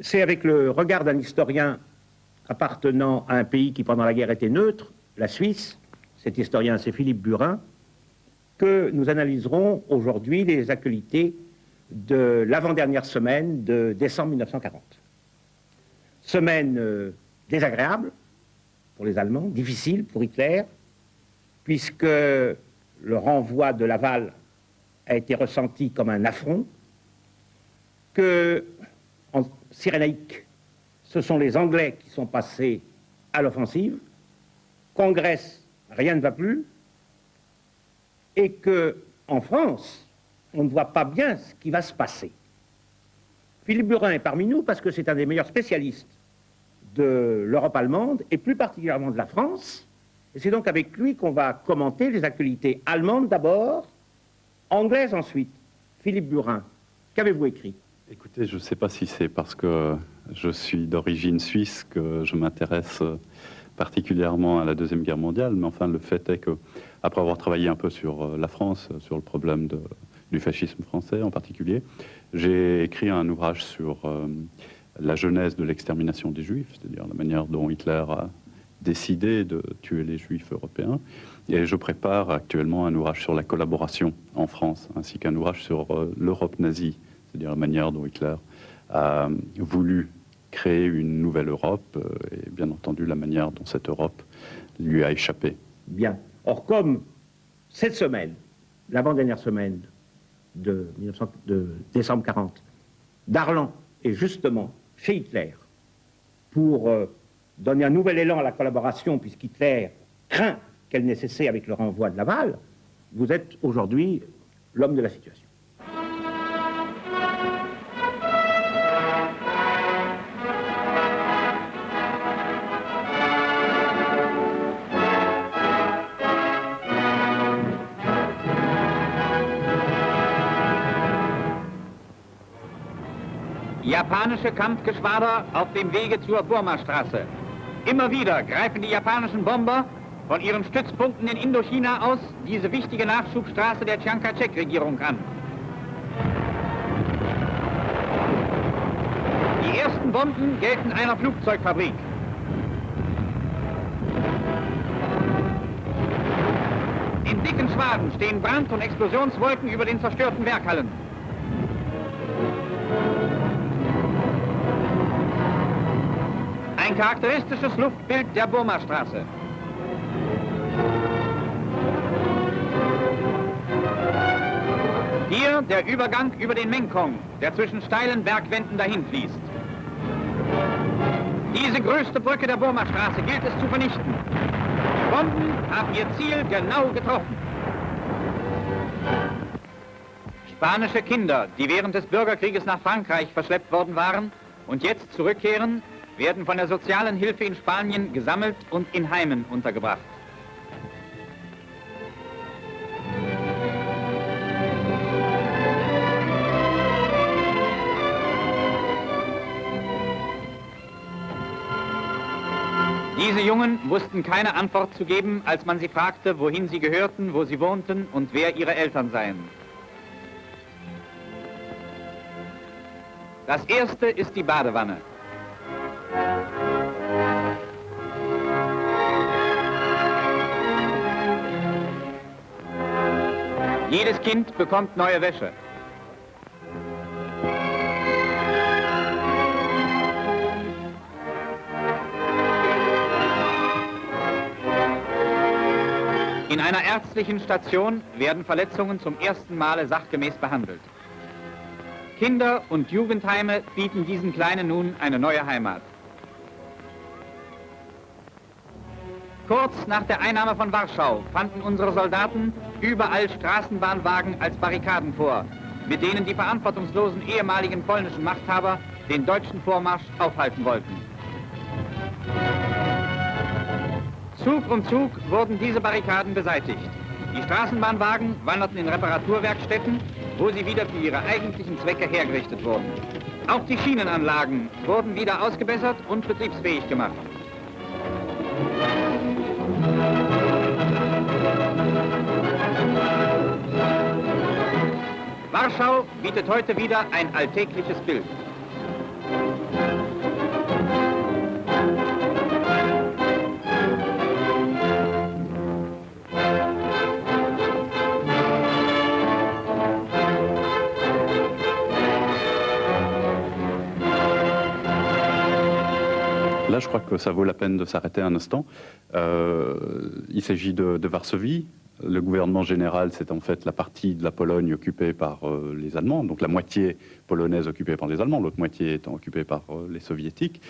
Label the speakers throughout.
Speaker 1: C'est avec le regard d'un historien appartenant à un pays qui pendant la guerre était neutre, la Suisse, cet historien c'est Philippe Burin, que nous analyserons aujourd'hui les actualités de l'avant-dernière semaine de décembre 1940. Semaine désagréable pour les Allemands, difficile pour Hitler, puisque le renvoi de Laval a été ressenti comme un affront, que en Cyrénaïque, ce sont les Anglais qui sont passés à l'offensive, qu'en Grèce, rien ne va plus, et qu'en France, on ne voit pas bien ce qui va se passer. Philippe Burin est parmi nous parce que c'est un des meilleurs spécialistes de l'Europe allemande, et plus particulièrement de la France, et c'est donc avec lui qu'on va commenter les actualités allemandes d'abord, anglaises ensuite. Philippe Burin, qu'avez-vous écrit?
Speaker 2: Écoutez, je ne sais pas si c'est parce que je suis d'origine suisse que je m'intéresse particulièrement à la Deuxième Guerre mondiale, mais enfin le fait est que, après avoir travaillé un peu sur la France, sur le problème du fascisme français en particulier, j'ai écrit un ouvrage sur la genèse de l'extermination des Juifs, c'est-à-dire la manière dont Hitler a décidé de tuer les Juifs européens. Et je prépare actuellement un ouvrage sur la collaboration en France, ainsi qu'un ouvrage sur l'Europe nazie, c'est-à-dire la manière dont Hitler a voulu créer une nouvelle Europe, et bien entendu la manière dont cette Europe lui a échappé.
Speaker 1: Bien. Or, comme cette semaine, l'avant-dernière semaine de décembre 40, Darlan est justement chez Hitler pour donner un nouvel élan à la collaboration, puisqu'Hitler craint qu'elle n'ait cessé avec le renvoi de Laval, vous êtes aujourd'hui l'homme de la situation.
Speaker 3: Japanische Kampfgeschwader auf dem Wege zur Burmastraße. Immer wieder greifen die japanischen Bomber von ihren Stützpunkten in Indochina aus diese wichtige Nachschubstraße der Chiang Kai-shek-Regierung an. Die ersten Bomben gelten einer Flugzeugfabrik. In dicken Schwaden stehen Brand- und Explosionswolken über den zerstörten Werkhallen. Ein charakteristisches Luftbild der Burmastraße. Hier der Übergang über den Mekong, der zwischen steilen Bergwänden dahin fließt. Diese größte Brücke der Burmastraße gilt es zu vernichten. Die Bomben haben ihr Ziel genau getroffen. Spanische Kinder, die während des Bürgerkrieges nach Frankreich verschleppt worden waren und jetzt zurückkehren, werden von der sozialen Hilfe in Spanien gesammelt und in Heimen untergebracht. Diese Jungen wussten keine Antwort zu geben, als man sie fragte, wohin sie gehörten, wo sie wohnten und wer ihre Eltern seien. Das erste ist die Badewanne. Jedes Kind bekommt neue Wäsche. In einer ärztlichen Station werden Verletzungen zum ersten Male sachgemäß behandelt. Kinder- und Jugendheime bieten diesen Kleinen nun eine neue Heimat. Kurz nach der Einnahme von Warschau fanden unsere Soldaten überall Straßenbahnwagen als Barrikaden vor, mit denen die verantwortungslosen ehemaligen polnischen Machthaber den deutschen Vormarsch aufhalten wollten. Zug um Zug wurden diese Barrikaden beseitigt. Die Straßenbahnwagen wanderten in Reparaturwerkstätten, wo sie wieder für ihre eigentlichen Zwecke hergerichtet wurden. Auch die Schienenanlagen wurden wieder ausgebessert und betriebsfähig gemacht. Warschau bietet heute wieder ein alltägliches Bild.
Speaker 2: là, je crois que ça vaut la peine de s'arrêter un instant. Il s'agit de Varsovie. Le gouvernement général, c'est en fait la partie de la Pologne occupée par les Allemands, donc la moitié polonaise occupée par les Allemands, l'autre moitié étant occupée par les Soviétiques.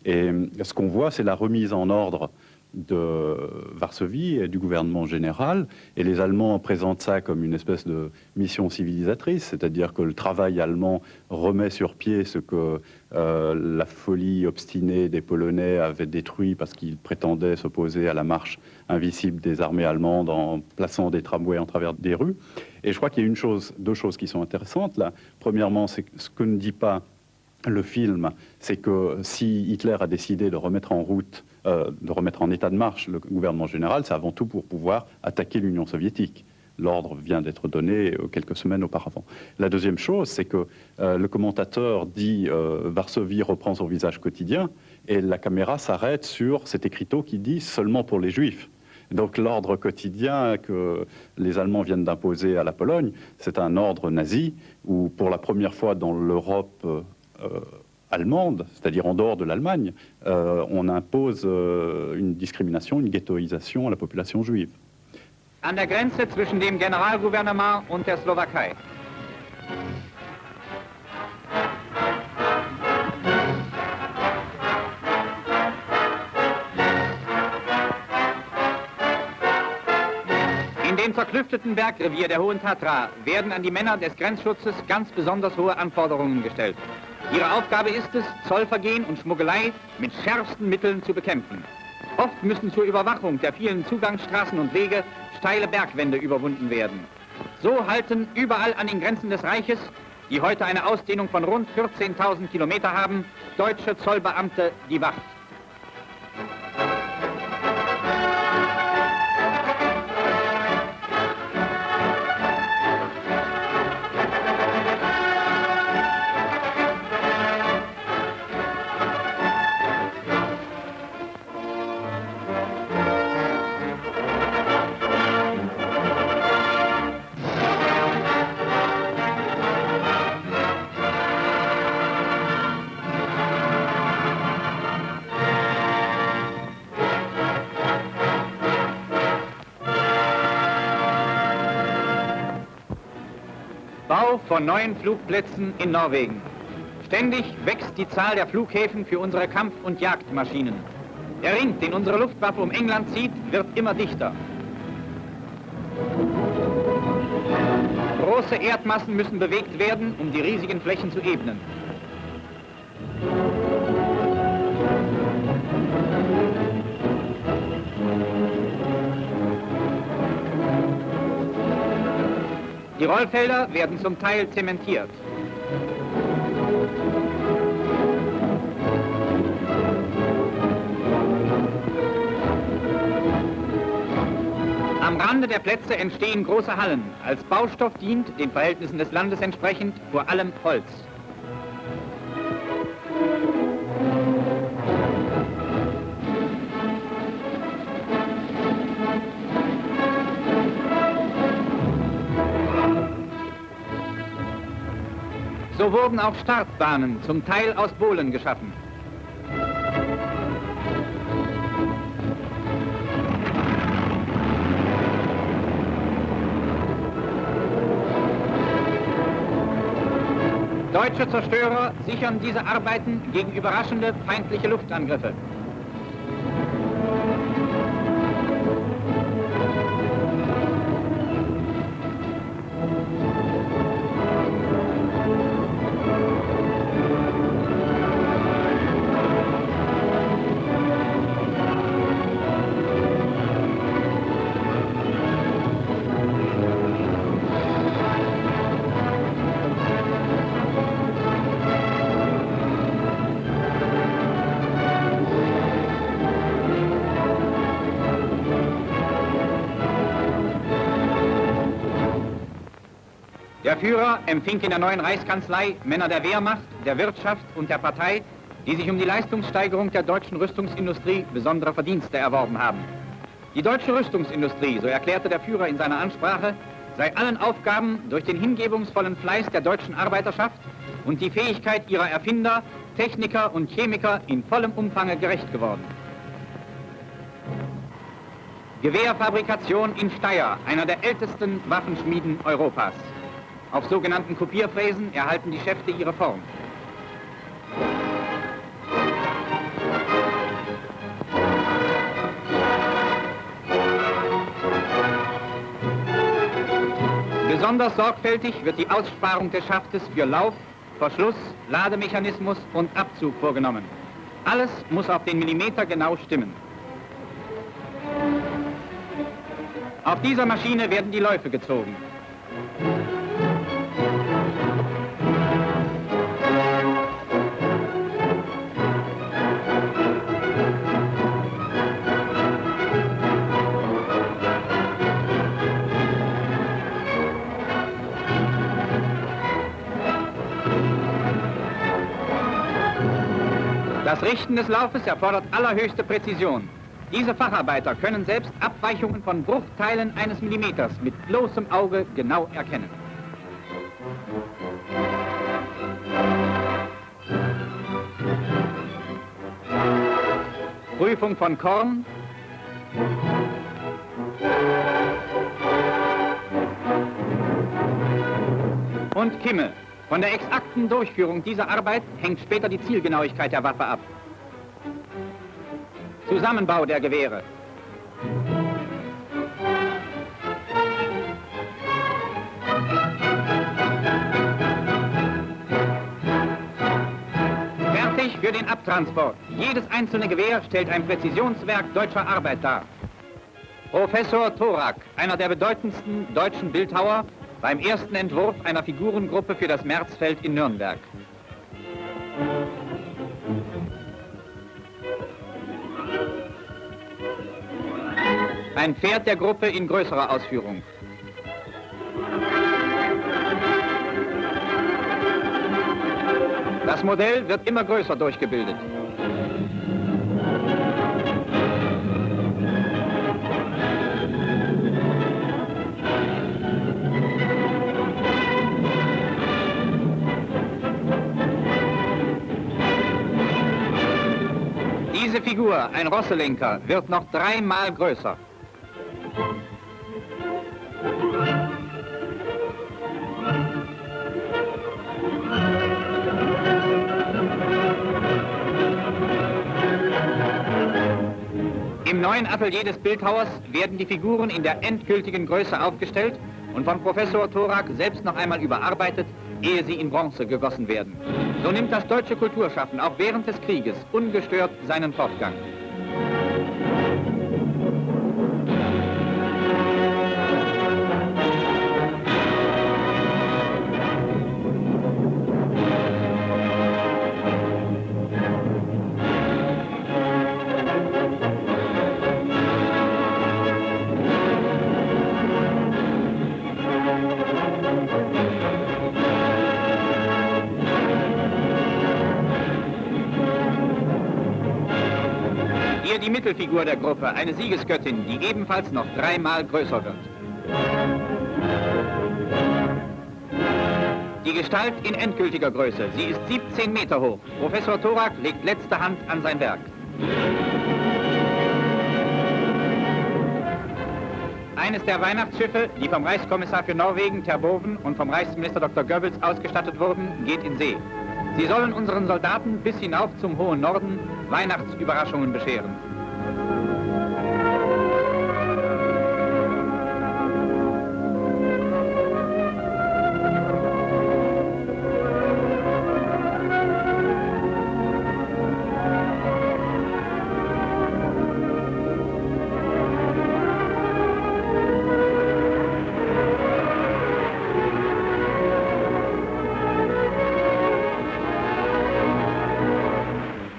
Speaker 2: Et ce qu'on voit, c'est la remise en ordre de Varsovie et du gouvernement général, et les Allemands présentent ça comme une espèce de mission civilisatrice, c'est-à-dire que le travail allemand remet sur pied ce que la folie obstinée des Polonais avait détruit parce qu'ils prétendaient s'opposer à la marche invisible des armées allemandes en plaçant des tramways en travers des rues. Et je crois qu'il y a deux choses qui sont intéressantes là. Premièrement, c'est ce que ne dit pas le film, c'est que si Hitler a décidé de remettre en route, de remettre en état de marche le gouvernement général, c'est avant tout pour pouvoir attaquer l'Union soviétique. L'ordre vient d'être donné quelques semaines auparavant. La deuxième chose, c'est que le commentateur dit Varsovie reprend son visage quotidien, et la caméra s'arrête sur cet écriteau qui dit seulement pour les Juifs. Donc l'ordre quotidien que les Allemands viennent d'imposer à la Pologne, c'est un ordre nazi où pour la première fois dans l'Europe allemande, c'est-à-dire en dehors de l'Allemagne, on impose une discrimination, une ghettoisation à la population juive.
Speaker 3: An der Grenze zwischen dem Generalgouvernement und der Slowakei. In dem zerklüfteten Bergrevier der Hohen Tatra werden an die Männer des Grenzschutzes ganz besonders hohe Anforderungen gestellt. Ihre Aufgabe ist es, Zollvergehen und Schmuggelei mit schärfsten Mitteln zu bekämpfen. Oft müssen zur Überwachung der vielen Zugangsstraßen und Wege steile Bergwände überwunden werden. So halten überall an den Grenzen des Reiches, die heute eine Ausdehnung von rund 14.000 Kilometer haben, deutsche Zollbeamte die Wacht. Bau von neuen Flugplätzen in Norwegen. Ständig wächst die Zahl der Flughäfen für unsere Kampf- und Jagdmaschinen. Der Ring, den unsere Luftwaffe um England zieht, wird immer dichter. Große Erdmassen müssen bewegt werden, um die riesigen Flächen zu ebnen. Die Rollfelder werden zum Teil zementiert. Am Rande der Plätze entstehen große Hallen. Als Baustoff dient, den Verhältnissen des Landes entsprechend, vor allem Holz. So wurden auch Startbahnen, zum Teil aus Bohlen geschaffen. Deutsche Zerstörer sichern diese Arbeiten gegen überraschende feindliche Luftangriffe. Der Führer empfing in der neuen Reichskanzlei Männer der Wehrmacht, der Wirtschaft und der Partei, die sich um die Leistungssteigerung der deutschen Rüstungsindustrie besondere Verdienste erworben haben. Die deutsche Rüstungsindustrie, so erklärte der Führer in seiner Ansprache, sei allen Aufgaben durch den hingebungsvollen Fleiß der deutschen Arbeiterschaft und die Fähigkeit ihrer Erfinder, Techniker und Chemiker in vollem Umfange gerecht geworden. Gewehrfabrikation in Steyr, einer der ältesten Waffenschmieden Europas. Auf sogenannten Kopierfräsen erhalten die Schäfte ihre Form. Besonders sorgfältig wird die Aussparung des Schaftes für Lauf, Verschluss, Lademechanismus und Abzug vorgenommen. Alles muss auf den Millimeter genau stimmen. Auf dieser Maschine werden die Läufe gezogen. Das Richten des Laufes erfordert allerhöchste Präzision. Diese Facharbeiter können selbst Abweichungen von Bruchteilen eines Millimeters mit bloßem Auge genau erkennen. Prüfung von Korn. Und Kimme. Von der exakten Durchführung dieser Arbeit hängt später die Zielgenauigkeit der Waffe ab. Zusammenbau der Gewehre. Fertig für den Abtransport. Jedes einzelne Gewehr stellt ein Präzisionswerk deutscher Arbeit dar. Professor Thorak, einer der bedeutendsten deutschen Bildhauer, beim ersten Entwurf einer Figurengruppe für das Märzfeld in Nürnberg. Ein Pferd der Gruppe in größerer Ausführung. Das Modell wird immer größer durchgebildet. Diese Figur, ein Rosselenker, wird noch 3-mal größer. Im neuen Atelier des Bildhauers werden die Figuren in der endgültigen Größe aufgestellt und von Professor Thorak selbst noch einmal überarbeitet, ehe sie in Bronze gegossen werden. So nimmt das deutsche Kulturschaffen auch während des Krieges ungestört seinen Fortgang. Hier die Mittelfigur der Gruppe, eine Siegesgöttin, die ebenfalls noch 3-mal größer wird. Die Gestalt in endgültiger Größe. Sie ist 17 Meter hoch. Professor Thorak legt letzte Hand an sein Werk. Eines der Weihnachtsschiffe, die vom Reichskommissar für Norwegen, Terboven, und vom Reichsminister Dr. Goebbels ausgestattet wurden, geht in See. Sie sollen unseren Soldaten bis hinauf zum hohen Norden Weihnachtsüberraschungen bescheren.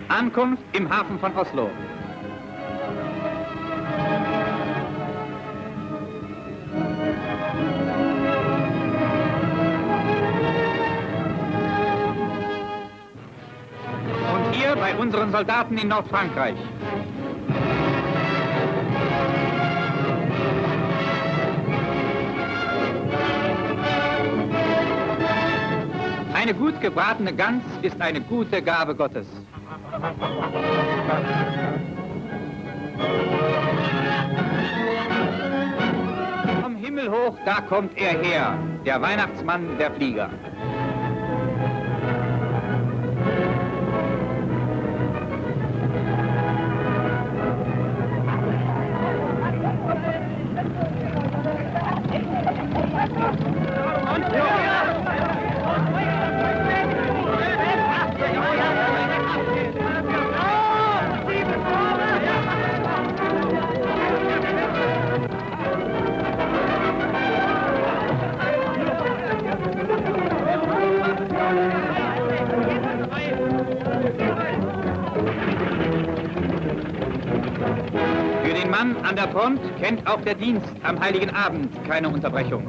Speaker 3: Ankunft im Hafen von Oslo. Und hier bei unseren Soldaten in Nordfrankreich. gut gebratene Gans ist eine gute Gabe Gottes. Vom Himmel hoch, da kommt er her, der Weihnachtsmann, der Flieger. Für den Mann an der Front kennt auch der Dienst am Heiligen Abend keine Unterbrechung.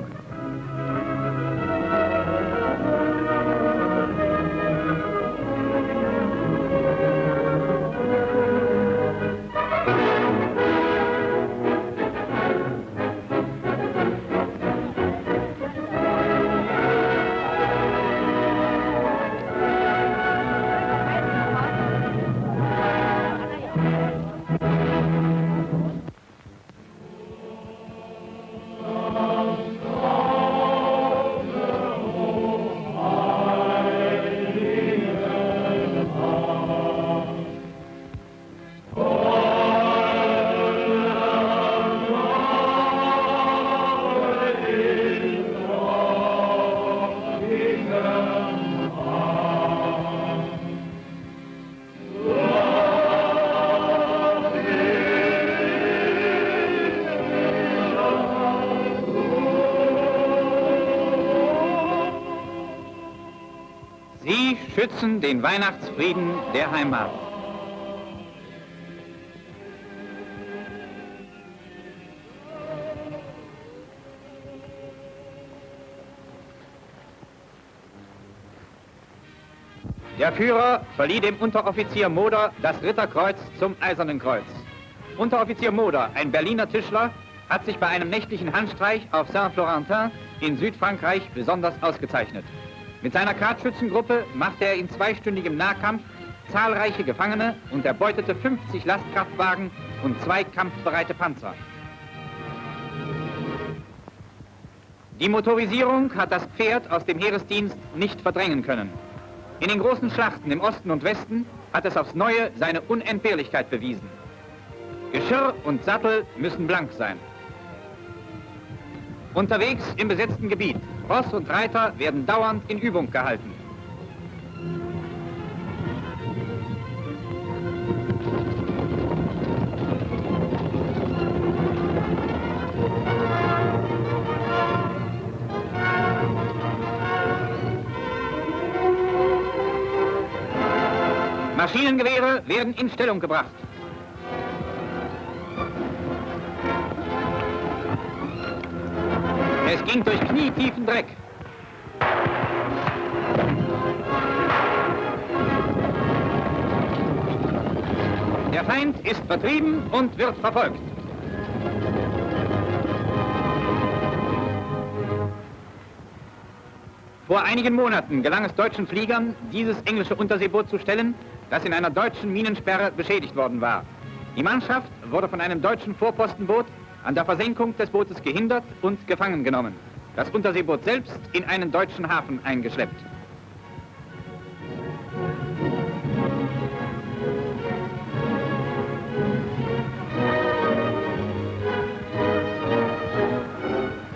Speaker 3: Sie schützen den Weihnachtsfrieden der Heimat. Der Führer verlieh dem Unteroffizier Moder das Ritterkreuz zum Eisernen Kreuz. Unteroffizier Moder, ein Berliner Tischler, hat sich bei einem nächtlichen Handstreich auf Saint-Florentin in Südfrankreich besonders ausgezeichnet. Mit seiner Gradschützengruppe machte er in zweistündigem Nahkampf zahlreiche Gefangene und erbeutete 50 Lastkraftwagen und 2 kampfbereite Panzer. Die Motorisierung hat das Pferd aus dem Heeresdienst nicht verdrängen können. In den großen Schlachten im Osten und Westen hat es aufs Neue seine Unentbehrlichkeit bewiesen. Geschirr und Sattel müssen blank sein. Unterwegs im besetzten Gebiet. Ross und Reiter werden dauernd in Übung gehalten. Maschinengewehre werden in Stellung gebracht. Es ging durch knietiefen Dreck. Der Feind ist vertrieben und wird verfolgt. Vor einigen Monaten gelang es deutschen Fliegern, dieses englische Unterseeboot zu stellen, das in einer deutschen Minensperre beschädigt worden war. Die Mannschaft wurde von einem deutschen Vorpostenboot an der Versenkung des Bootes gehindert und gefangen genommen. Das Unterseeboot selbst in einen deutschen Hafen eingeschleppt.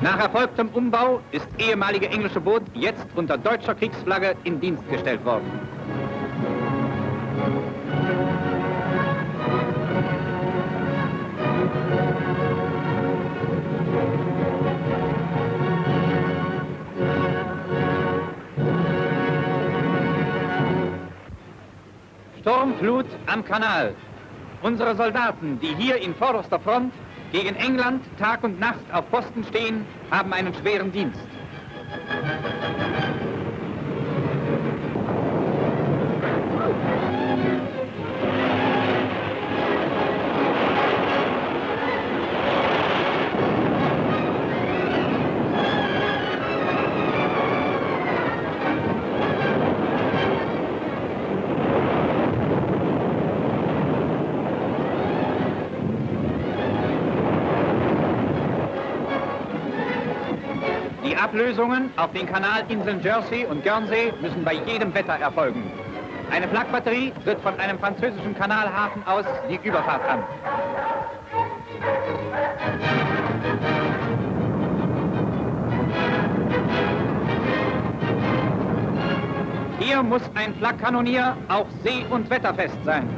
Speaker 3: Nach erfolgtem Umbau ist ehemalige englische Boot jetzt unter deutscher Kriegsflagge in Dienst gestellt worden. Sturmflut am Kanal. Unsere Soldaten, die hier in vorderster Front gegen England Tag und Nacht auf Posten stehen, haben einen schweren Dienst. Die Ablösungen auf den Kanalinseln Jersey und Guernsey müssen bei jedem Wetter erfolgen. Eine Flakbatterie tritt von einem französischen Kanalhafen aus die Überfahrt an. Hier muss ein Flakkanonier auch see- und wetterfest sein.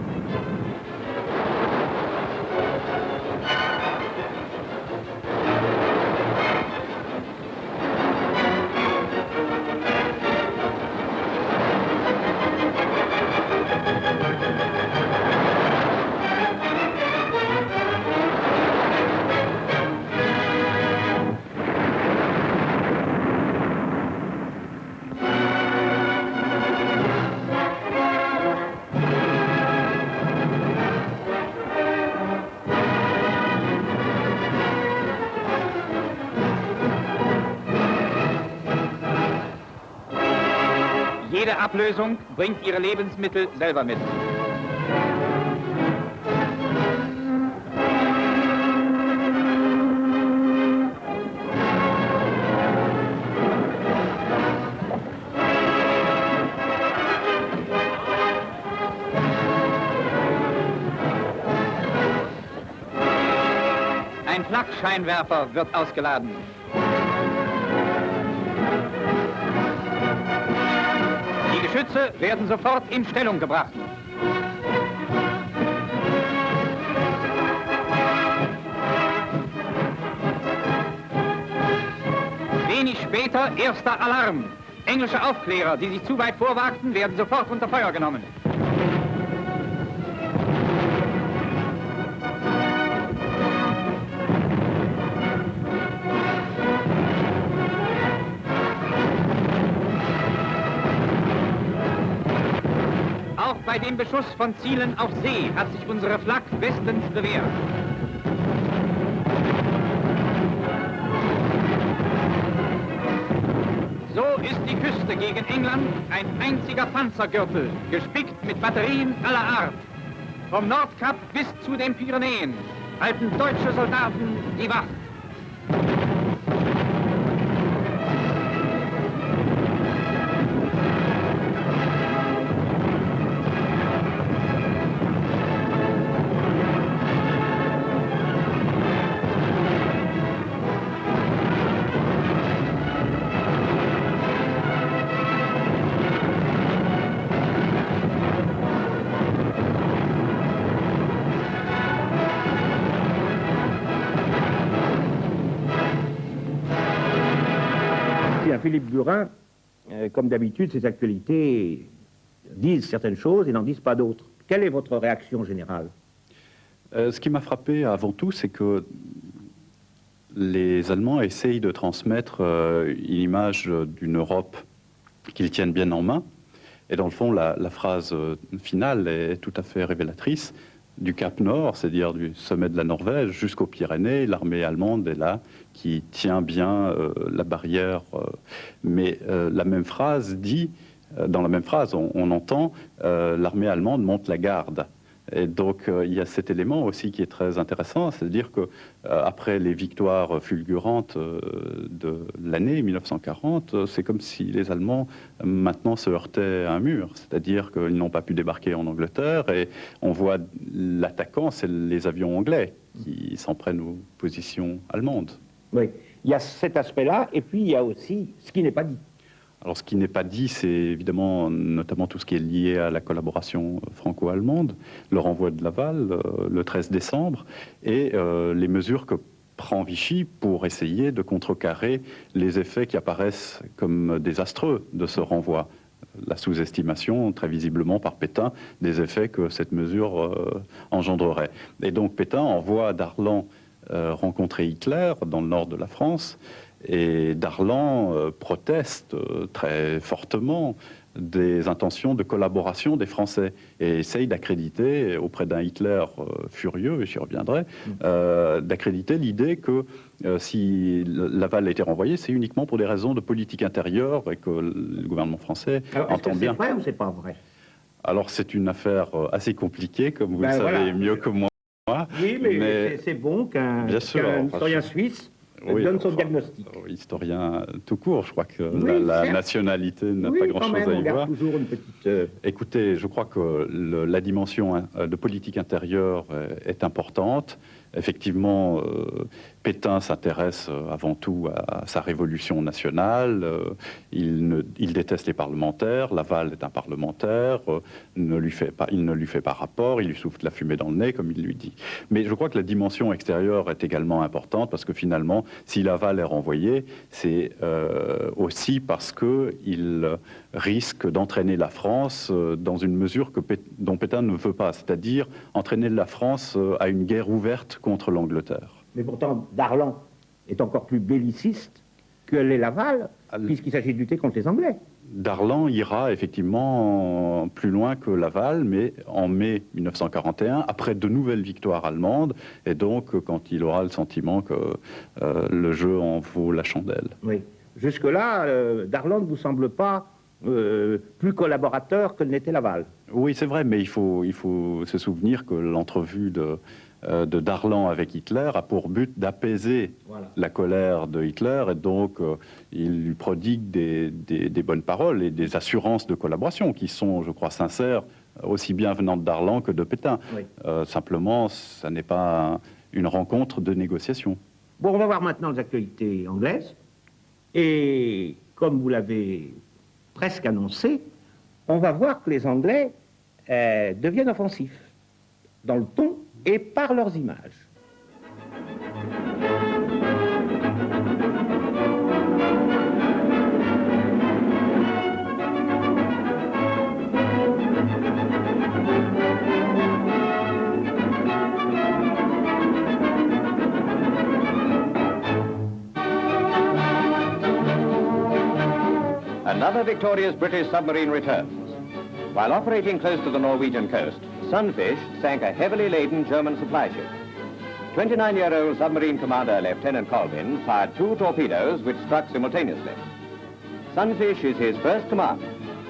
Speaker 3: Jede Ablösung bringt ihre Lebensmittel selber mit. Ein Flakscheinwerfer wird ausgeladen. Die Geschütze werden sofort in Stellung gebracht. Wenig später erster Alarm. Englische Aufklärer, die sich zu weit vorwagten, werden sofort unter Feuer genommen. Auch bei dem Beschuss von Zielen auf See hat sich unsere Flak bestens bewährt. So ist die Küste gegen England ein einziger Panzergürtel, gespickt mit Batterien aller Art. Vom Nordkap bis zu den Pyrenäen halten deutsche Soldaten die Wacht.
Speaker 1: Philippe Burin, comme d'habitude, ces actualités disent certaines choses et n'en disent pas d'autres. Quelle est votre réaction générale?
Speaker 2: Ce qui m'a frappé avant tout, c'est que les Allemands essayent de transmettre une image d'une Europe qu'ils tiennent bien en main. Et dans le fond, la phrase finale est tout à fait révélatrice. Du Cap Nord, c'est-à-dire du sommet de la Norvège, jusqu'aux Pyrénées, l'armée allemande est là, qui tient bien la barrière. Mais la même phrase dit, dans la même phrase, on entend l'armée allemande monte la garde. Et donc il y a cet élément aussi qui est très intéressant, c'est-à-dire que après les victoires fulgurantes de l'année 1940, c'est comme si les Allemands maintenant se heurtaient à un mur, c'est-à-dire qu'ils n'ont pas pu débarquer en Angleterre et on voit l'attaquant, c'est les avions anglais qui s'en prennent aux positions allemandes.
Speaker 1: Oui, il y a cet aspect-là et puis il y a aussi ce qui n'est pas dit.
Speaker 2: Alors ce qui n'est pas dit, c'est évidemment notamment tout ce qui est lié à la collaboration franco-allemande, le renvoi de Laval le 13 décembre, et les mesures que prend Vichy pour essayer de contrecarrer les effets qui apparaissent comme désastreux de ce renvoi. La sous-estimation, très visiblement par Pétain, des effets que cette mesure engendrerait. Et donc Pétain envoie Darlan rencontrer Hitler dans le nord de la France, et Darlan proteste très fortement des intentions de collaboration des Français et essaye d'accréditer, auprès d'un Hitler furieux, et j'y reviendrai, d'accréditer l'idée que si Laval a été renvoyé, c'est uniquement pour des raisons de politique intérieure et que le gouvernement français entend bien.
Speaker 1: C'est vrai ou c'est pas vrai?
Speaker 2: Alors c'est une affaire assez compliquée, comme vous le savez mieux que moi.
Speaker 1: Oui, mais c'est bon qu'un historien suisse donne son diagnostic.
Speaker 2: Historien tout court, je crois que
Speaker 1: Oui,
Speaker 2: la
Speaker 1: certes.
Speaker 2: nationalité n'a
Speaker 1: Oui,
Speaker 2: pas
Speaker 1: quand
Speaker 2: grand-chose
Speaker 1: même,
Speaker 2: à
Speaker 1: on
Speaker 2: y
Speaker 1: garde
Speaker 2: voir.
Speaker 1: toujours une petite...
Speaker 2: Écoutez, je crois que la dimension de politique intérieure est importante. Effectivement, Pétain s'intéresse avant tout à sa révolution nationale. Il déteste les parlementaires. Laval est un parlementaire. Il ne lui fait pas rapport. Il lui souffle de la fumée dans le nez, comme il lui dit. Mais je crois que la dimension extérieure est également importante parce que finalement, si Laval est renvoyé, c'est aussi parce qu'il risque d'entraîner la France dans une mesure dont Pétain ne veut pas, c'est-à-dire entraîner la France à une guerre ouverte contre l'Angleterre.
Speaker 1: Mais pourtant, Darlan est encore plus belliciste que les Laval, puisqu'il s'agit de lutter contre les Anglais.
Speaker 2: Darlan ira effectivement plus loin que Laval, mais en mai 1941, après de nouvelles victoires allemandes, et donc quand il aura le sentiment que le jeu en vaut la chandelle.
Speaker 1: Oui. Jusque-là, Darlan ne vous semble pas plus collaborateur que n'était Laval.
Speaker 2: Oui, c'est vrai, mais il faut se souvenir que l'entrevue de Darlan avec Hitler a pour but d'apaiser la colère de Hitler, et donc il lui prodigue des bonnes paroles et des assurances de collaboration qui sont, je crois, sincères, aussi bien venant de Darlan que de Pétain.
Speaker 1: Oui.
Speaker 2: Simplement, ça n'est pas une rencontre de négociation.
Speaker 1: Bon, on va voir maintenant les actualités anglaises. Et comme vous l'avez presque annoncé, on va voir que les Anglais deviennent offensifs dans le ton et par leurs images.
Speaker 3: Another victorious British submarine returns. While operating close to the Norwegian coast, Sunfish sank a heavily laden German supply ship. 29-year-old submarine commander Lieutenant Colvin fired 2 torpedoes which struck simultaneously. Sunfish is his first command,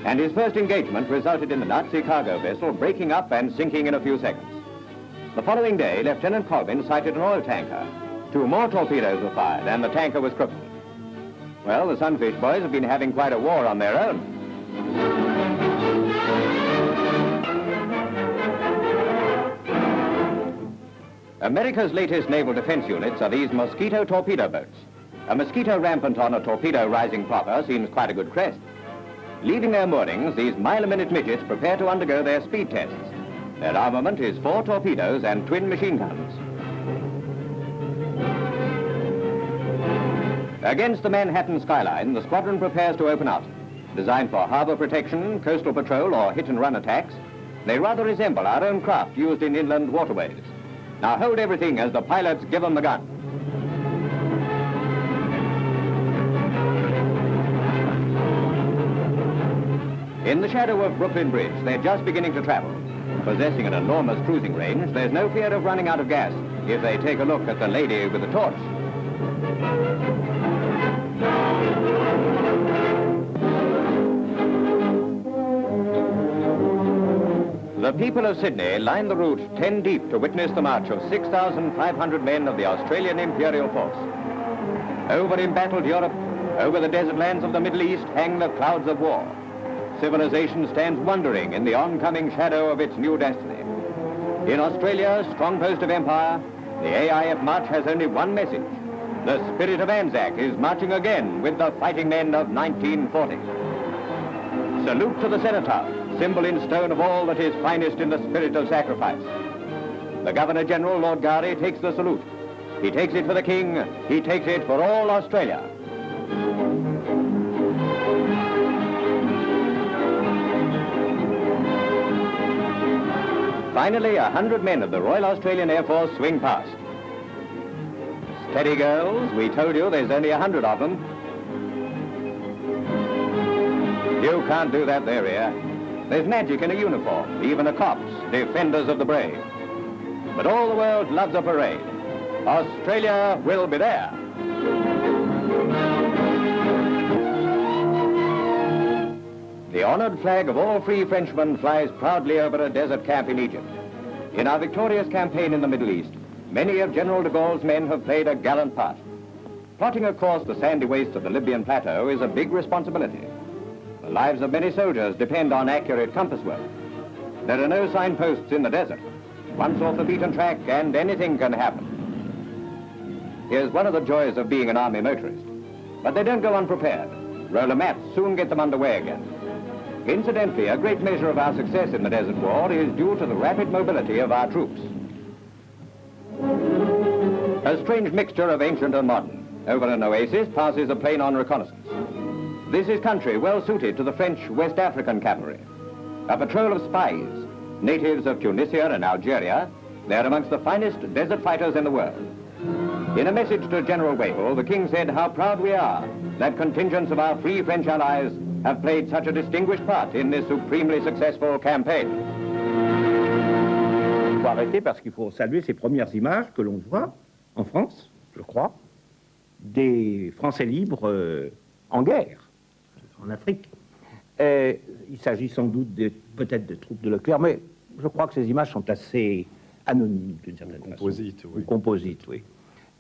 Speaker 3: and his first engagement resulted in the Nazi cargo vessel breaking up and sinking in a few seconds. The following day, Lieutenant Colvin sighted an oil tanker. 2 more torpedoes were fired, and the tanker was crippled. Well, the Sunfish boys have been having quite a war on their own. America's latest naval defense units are these Mosquito torpedo boats. A mosquito rampant on a torpedo rising proper seems quite a good crest. Leaving their moorings, these mile-a-minute midgets prepare to undergo their speed tests. Their armament is 4 torpedoes and twin machine guns. Against the Manhattan skyline, the squadron prepares to open out. Designed for harbor protection, coastal patrol, or hit-and-run attacks, they rather resemble our own craft used in inland waterways. Now hold everything as the pilots give them the gun. In the shadow of Brooklyn Bridge, they're just beginning to travel. Possessing an enormous cruising range, there's no fear of running out of gas if they take a look at the lady with the torch. The people of Sydney line the route 10 deep to witness the march of 6,500 men of the Australian Imperial Force. Over embattled Europe, over the desert lands of the Middle East hang the clouds of war. Civilization stands wondering in the oncoming shadow of its new destiny. In Australia, strong post of empire, the AIF march has only one message. The spirit of Anzac is marching again with the fighting men of 1940. Salute to the Cenotaph, symbol in stone of all that is finest in the spirit of sacrifice. The Governor-General, Lord Gowrie, takes the salute. He takes it for the King, he takes it for all Australia. Finally, 100 men of the Royal Australian Air Force swing past. Steady, girls, we told you there's only 100 of them. You can't do that there, Ear. There's magic in a uniform, even a cop's, defenders of the brave. But all the world loves a parade. Australia will be there. The honored flag of all free Frenchmen flies proudly over a desert camp in Egypt. In our victorious campaign in the Middle East, many of General de Gaulle's men have played a gallant part.
Speaker 4: Plotting across the sandy waste of the Libyan plateau is a big responsibility. The lives of many soldiers depend on accurate compass work. There are no signposts in the desert. Once off the beaten track and anything can happen. Here's one of the joys of being an army motorist. But they don't go unprepared. Roller mats soon get them underway again. Incidentally, a great measure of our success in the Desert War is due to the rapid mobility of our troops. A strange mixture of ancient and modern. Over an oasis passes a plane on reconnaissance. This is country well suited to the French West African cavalry. A patrol of spies, natives of Tunisia and Algeria, they're amongst the finest desert fighters in the world. In a message to General Wavell, the King said how proud we are that contingents of our free French allies have played such a distinguished part in this supremely successful campaign.
Speaker 1: Il faut arrêter parce qu'il faut saluer ces premières images que l'on voit en France, je crois, des Français libres en guerre, en Afrique. Il s'agit sans doute peut-être des troupes de Leclerc, mais je crois que ces images sont assez anonymes d'une certaine façon.
Speaker 2: Oui.
Speaker 1: Composites, oui.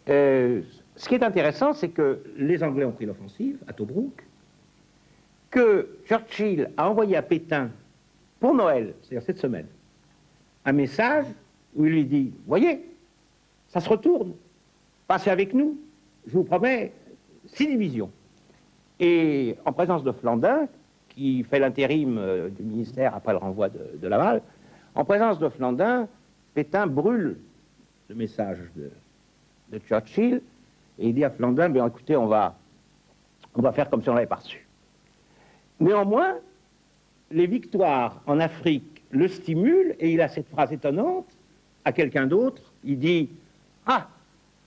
Speaker 1: Ce qui est intéressant, c'est que les Anglais ont pris l'offensive à Tobrouk, que Churchill a envoyé à Pétain pour Noël, c'est-à-dire cette semaine, un message où il lui dit « Voyez, ça se retourne, passez avec nous, je vous promets 6 divisions. » Et en présence de Flandin, qui fait l'intérim du ministère après le renvoi de Laval, en présence de Flandin, Pétain brûle le message de Churchill et il dit à Flandin, bien écoutez, on va faire comme si on l'avait pas reçu. Néanmoins, les victoires en Afrique le stimulent et il a cette phrase étonnante à quelqu'un d'autre. Il dit « Ah,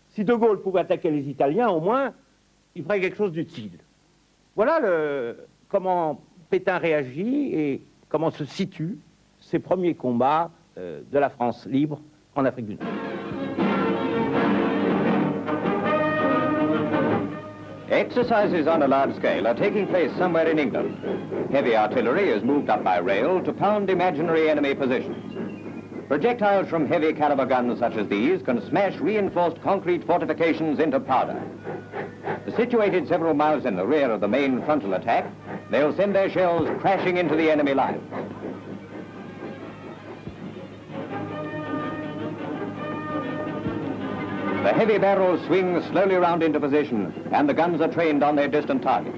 Speaker 1: si De Gaulle pouvait attaquer les Italiens, au moins, il ferait quelque chose d'utile. » Voilà comment Pétain réagit et comment se situent ces premiers combats de la France libre en Afrique du Nord.
Speaker 4: Exercises on a large scale are taking place somewhere in England. Heavy artillery is moved up by rail to pound imaginary enemy positions. Projectiles from heavy caliber guns such as these can smash reinforced concrete fortifications into powder. Situated several miles in the rear of the main frontal attack, they'll send their shells crashing into the enemy lines. The heavy barrels swing slowly round into position, and the guns are trained on their distant target.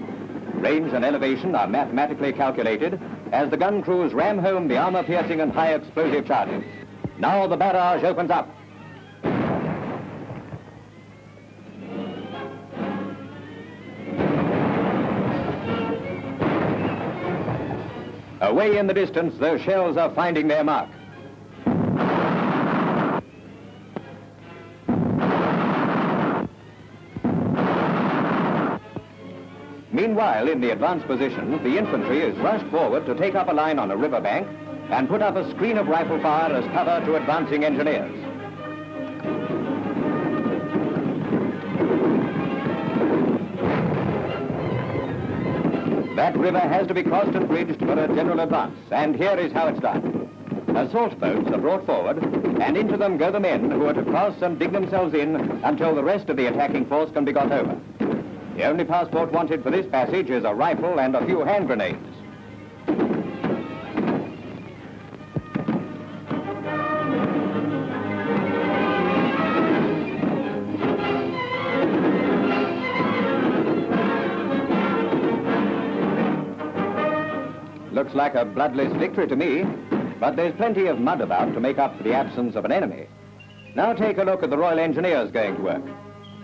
Speaker 4: Range and elevation are mathematically calculated as the gun crews ram home the armor-piercing and high explosive charges. Now the barrage opens up. Away in the distance, those shells are finding their mark. Meanwhile, in the advanced position, the infantry is rushed forward to take up a line on a riverbank and put up a screen of rifle fire as cover to advancing engineers. That river has to be crossed and bridged for a general advance, and here is how it's done. Assault boats are brought forward, and into them go the men who are to cross and dig themselves in until the rest of the attacking force can be got over. The only passport wanted for this passage is a rifle and a few hand grenades. Looks like a bloodless victory to me, but there's plenty of mud about to make up for the absence of an enemy. Now take a look at the Royal Engineers going to work.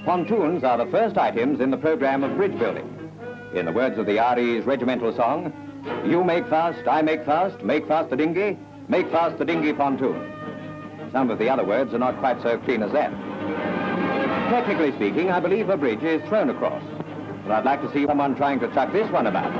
Speaker 4: Pontoons are the first items in the program of bridge building. In the words of the RE's regimental song, you make fast the dinghy, make fast the dinghy pontoon. Some of the other words are not quite so clean as that. Technically speaking, I believe a bridge is thrown across, but I'd like to see someone trying to chuck this one about.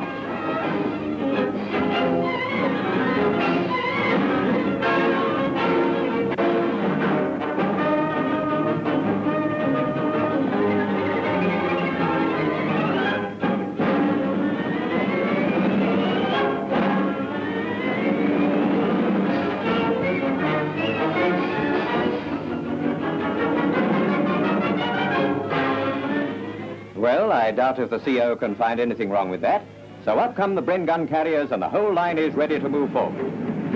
Speaker 4: Well, I doubt if the CO can find anything wrong with that. So up come the Bren gun carriers and the whole line is ready to move forward.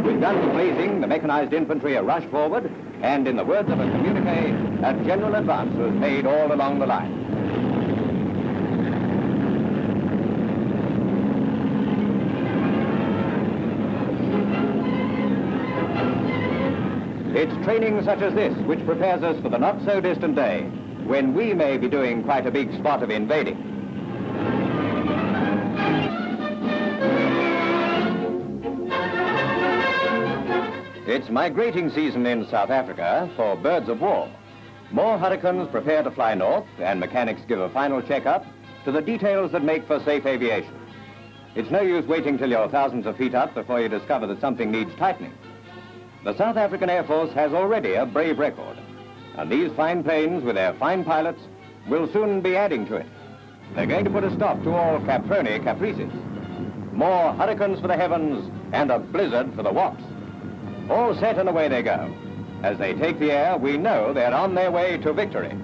Speaker 4: With guns blazing, the mechanized infantry are rushed forward, and in the words of a communique, a general advance was made all along the line. It's training such as this which prepares us for the not-so-distant day, when we may be doing quite a big spot of invading. It's migrating season in South Africa for birds of war. More hurricanes prepare to fly north, and mechanics give a final checkup to the details that make for safe aviation. It's no use waiting till you're thousands of feet up before you discover that something needs tightening. The South African Air Force has already a brave record, and these fine planes with their fine pilots will soon be adding to it. They're going to put a stop to all Caproni caprices. More hurricanes for the heavens and a blizzard for the wops. All set and away they go. As they take the air, we know they're on their way to victory.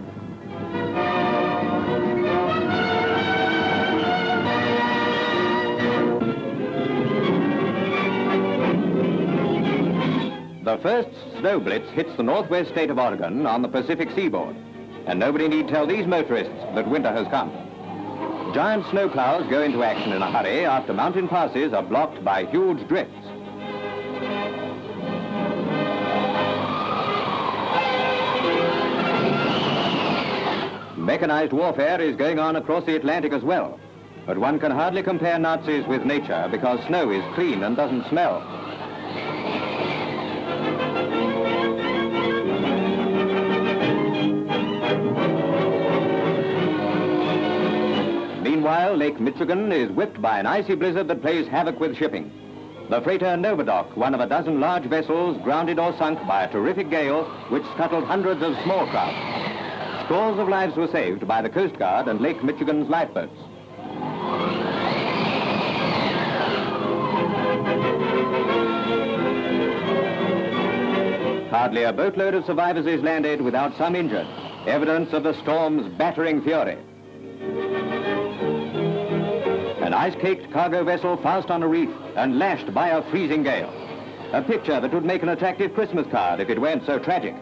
Speaker 4: The first snow blitz hits the northwest state of Oregon on the Pacific seaboard, and nobody need tell these motorists that winter has come. Giant snow clouds go into action in a hurry after mountain passes are blocked by huge drifts. Mechanized warfare is going on across the Atlantic as well, but one can hardly compare Nazis with nature because snow is clean and doesn't smell. Meanwhile, Lake Michigan is whipped by an icy blizzard that plays havoc with shipping. The freighter Novadoc, one of a dozen large vessels, grounded or sunk by a terrific gale which scuttled hundreds of small craft. Scores of lives were saved by the Coast Guard and Lake Michigan's lifeboats. Hardly a boatload of survivors is landed without some injured, evidence of the storm's battering fury. An ice-caked cargo vessel fast on a reef and lashed by a freezing gale. A picture that would make an attractive Christmas card if it weren't so tragic.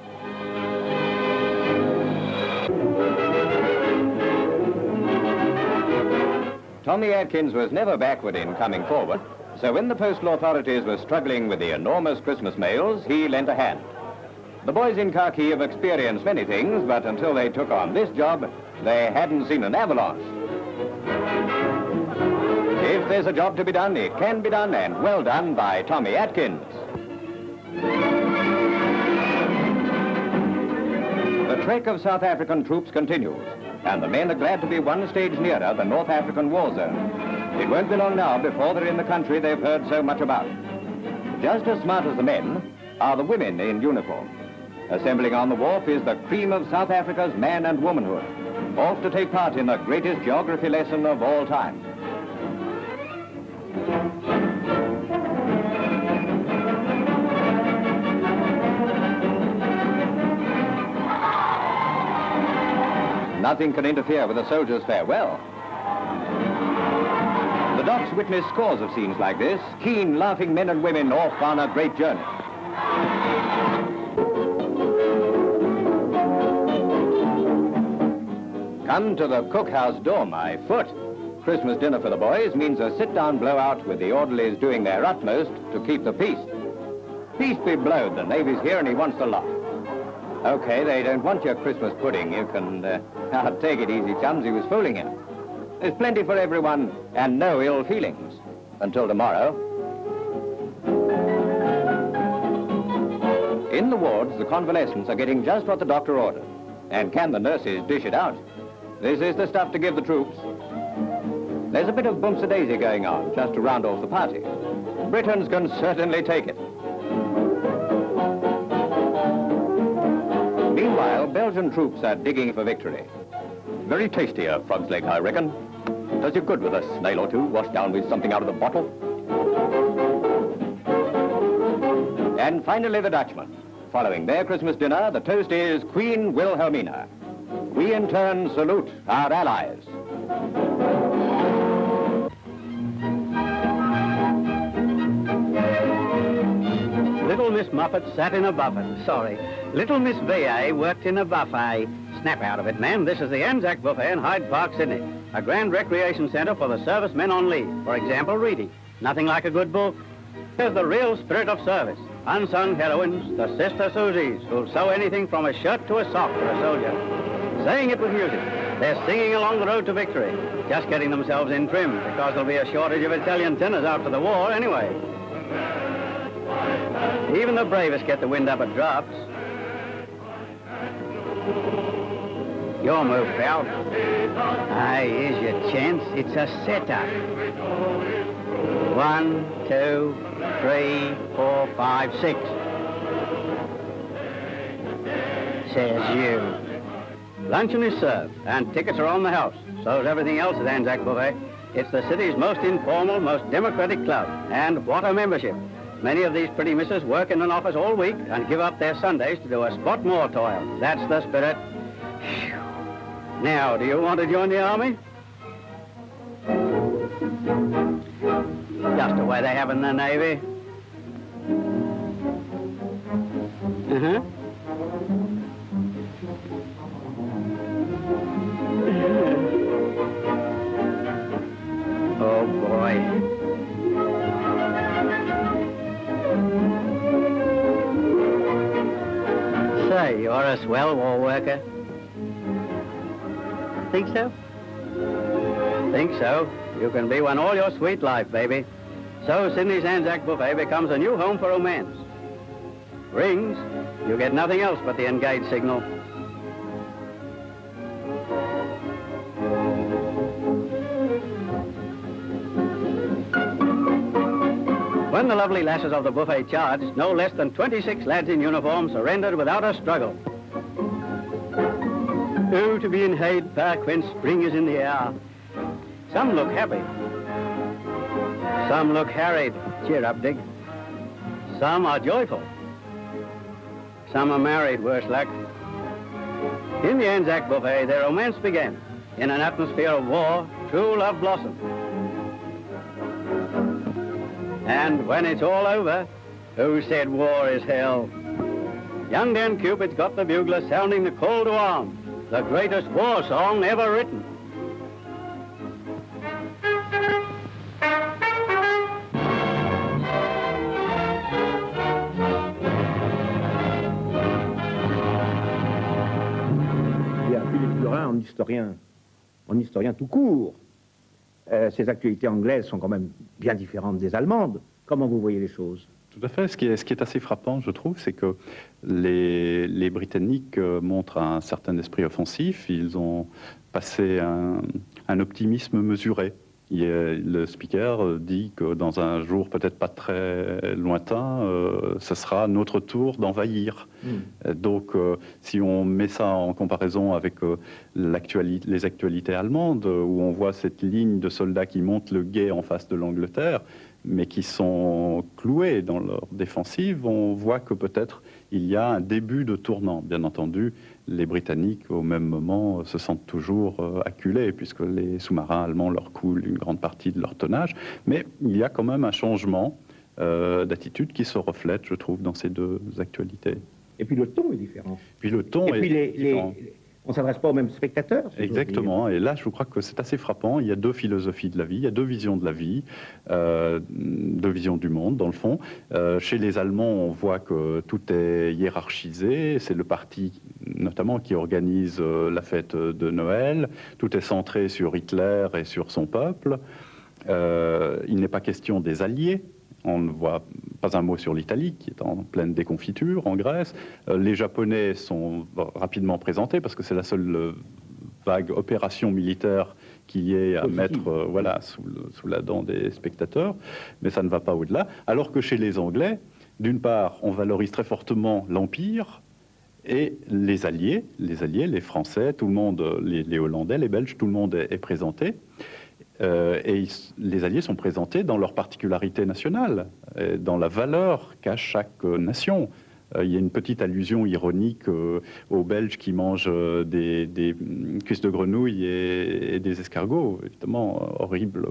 Speaker 4: Tommy Atkins was never backward in coming forward, so when the postal authorities were struggling with the enormous Christmas mails, he lent a hand. The boys in khaki have experienced many things, but until they took on this job, they hadn't seen an avalanche. If there's a job to be done, it can be done, and well done by Tommy Atkins. The trek of South African troops continues, and the men are glad to be one stage nearer the North African war zone. It won't be long now before they're in the country they've heard so much about. Just as smart as the men are the women in uniform. Assembling on the wharf is the cream of South Africa's man and womanhood, off to take part in the greatest geography lesson of all time. Nothing can interfere with a soldier's farewell. The docks witness scores of scenes like this, keen, laughing men and women off on a great journey. Come to the cookhouse door, my foot. Christmas dinner for the boys means a sit-down blowout with the orderlies doing their utmost to keep the peace. Peace be blowed, the Navy's here and he wants the lot. Okay, they don't want your Christmas pudding. You can take it easy, chums. He was fooling him. There's plenty for everyone and no ill feelings. Until tomorrow. In the wards, the convalescents are getting just what the doctor ordered. And can the nurses dish it out? This is the stuff to give the troops. There's a bit of boomsa-daisy going on, just to round off the party. Britons can certainly take it. Meanwhile, Belgian troops are digging for victory. Very tasty, a frog's leg, I reckon. Does you good with a snail or two, washed down with something out of the bottle. And finally, the Dutchmen. Following their Christmas dinner, the toast is Queen Wilhelmina. we in turn salute our allies.
Speaker 5: Little Miss Muffet sat in a buffet. Sorry. Little Miss V.A. worked in a buffet. Snap out of it, ma'am. This is the Anzac Buffet in Hyde Park, Sydney. A grand recreation centre for the servicemen on leave. For example, reading. Nothing like a good book. Here's the real spirit of service. Unsung heroines, the Sister Susies, who'll sew anything from a shirt to a sock for a soldier. Saying it with music. They're singing along the road to victory. Just getting themselves in trim, because there'll be a shortage of Italian tenors after the war anyway. Even the bravest get the wind up at drops. Your move, pal. Aye, here's your chance. It's a setup. 1, 2, 3, 4, 5, 6. Says you. Luncheon is served, and tickets are on the house. So's everything else at Anzac Buffet. It's the city's most informal, most democratic club. And what a membership. Many of these pretty misses work in an office all week and give up their Sundays to do a spot more toil. That's the spirit. Whew. Now, do you want to join the army? Just the way they have in the Navy. Uh-huh. Oh, boy. Say, you're a swell war worker. Think so? Think so. You can be one all your sweet life, baby. So Sydney's Anzac Buffet becomes a new home for romance. Rings, you get nothing else but the engaged signal. When the lovely lasses of the buffet charged, no less than 26 lads in uniform surrendered without a struggle. Oh, to be in Hyde Park when spring is in the air. Some look happy. Some look harried. Cheer up, Dick. Some are joyful. Some are married, worse luck. In the Anzac Buffet, their romance began. In an atmosphere of war, true love blossomed. And when it's all over, who said war is hell? Young Dan Cupid's got the bugler sounding the call to arms, the greatest war song ever written.
Speaker 1: Il y a Philippe Lurin en historien tout court. Ces actualités anglaises sont quand même bien différentes des allemandes. Comment vous voyez les choses?
Speaker 2: Tout à fait. Ce qui est assez frappant, je trouve, c'est que les Britanniques montrent un certain esprit offensif. Ils ont passé un optimisme mesuré. Le speaker dit que dans un jour peut-être pas très lointain, ce sera notre tour d'envahir. Donc, si on met ça en comparaison avec les actualités allemandes, où on voit cette ligne de soldats qui montent le gué en face de l'Angleterre, mais qui sont cloués dans leur défensive, on voit que peut-être il y a un début de tournant. Bien entendu, les Britanniques, au même moment, se sentent toujours acculés, puisque les sous-marins allemands leur coulent une grande partie de leur tonnage. Mais il y a quand même un changement d'attitude qui se reflète, je trouve, dans ces deux actualités.
Speaker 1: Et puis le ton est différent.
Speaker 2: Puis le ton est différent.
Speaker 1: On ne s'adresse pas aux mêmes spectateurs.
Speaker 2: Exactement, et là je crois que c'est assez frappant. Il y a deux philosophies de la vie, il y a deux visions de la vie, deux visions du monde dans le fond. Chez les Allemands, on voit que tout est hiérarchisé, c'est le parti notamment qui organise la fête de Noël, tout est centré sur Hitler et sur son peuple. Il n'est pas question des Alliés. On ne voit pas un mot sur l'Italie, qui est en pleine déconfiture en Grèce. Les Japonais sont rapidement présentés, parce que c'est la seule vague opération militaire qui est à mettre sous la dent des spectateurs. Mais ça ne va pas au-delà. Alors que chez les Anglais, d'une part, on valorise très fortement l'Empire, et les Alliés, les Français, tout le monde, les Hollandais, les Belges, tout le monde est présenté. Et les Alliés sont présentés dans leur particularité nationale, dans la valeur qu'a chaque nation. il y a une petite allusion ironique aux Belges qui mangent des cuisses de grenouille et des escargots, évidemment horrible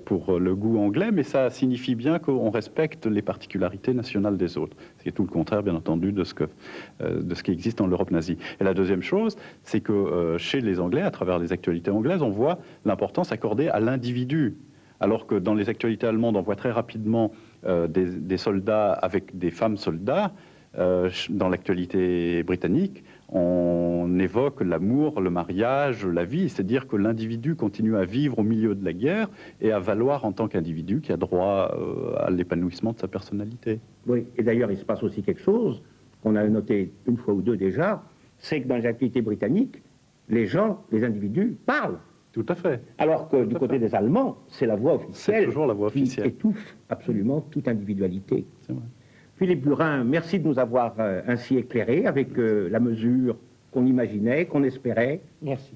Speaker 2: pour le goût anglais, mais ça signifie bien qu'on respecte les particularités nationales des autres. C'est tout le contraire, bien entendu, de ce qui existe dans l'Europe nazie. Et la deuxième chose, c'est que chez les Anglais, à travers les actualités anglaises, on voit l'importance accordée à l'individu. Alors que dans les actualités allemandes, on voit très rapidement des soldats avec des femmes soldats. Dans l'actualité britannique, on évoque l'amour, le mariage, la vie, c'est-à-dire que l'individu continue à vivre au milieu de la guerre et à valoir en tant qu'individu qui a droit à l'épanouissement de sa personnalité.
Speaker 1: Oui, et d'ailleurs, il se passe aussi quelque chose qu'on a noté une fois ou deux déjà, c'est que dans les activités britanniques, les gens, les individus parlent.
Speaker 2: Tout à fait.
Speaker 1: Alors que du côté des Allemands, c'est la voix officielle,
Speaker 2: C'est toujours la voix officielle
Speaker 1: qui étouffe absolument toute individualité.
Speaker 2: C'est vrai.
Speaker 1: Philippe Burin, merci de nous avoir ainsi éclairés avec la mesure qu'on imaginait, qu'on espérait. Merci.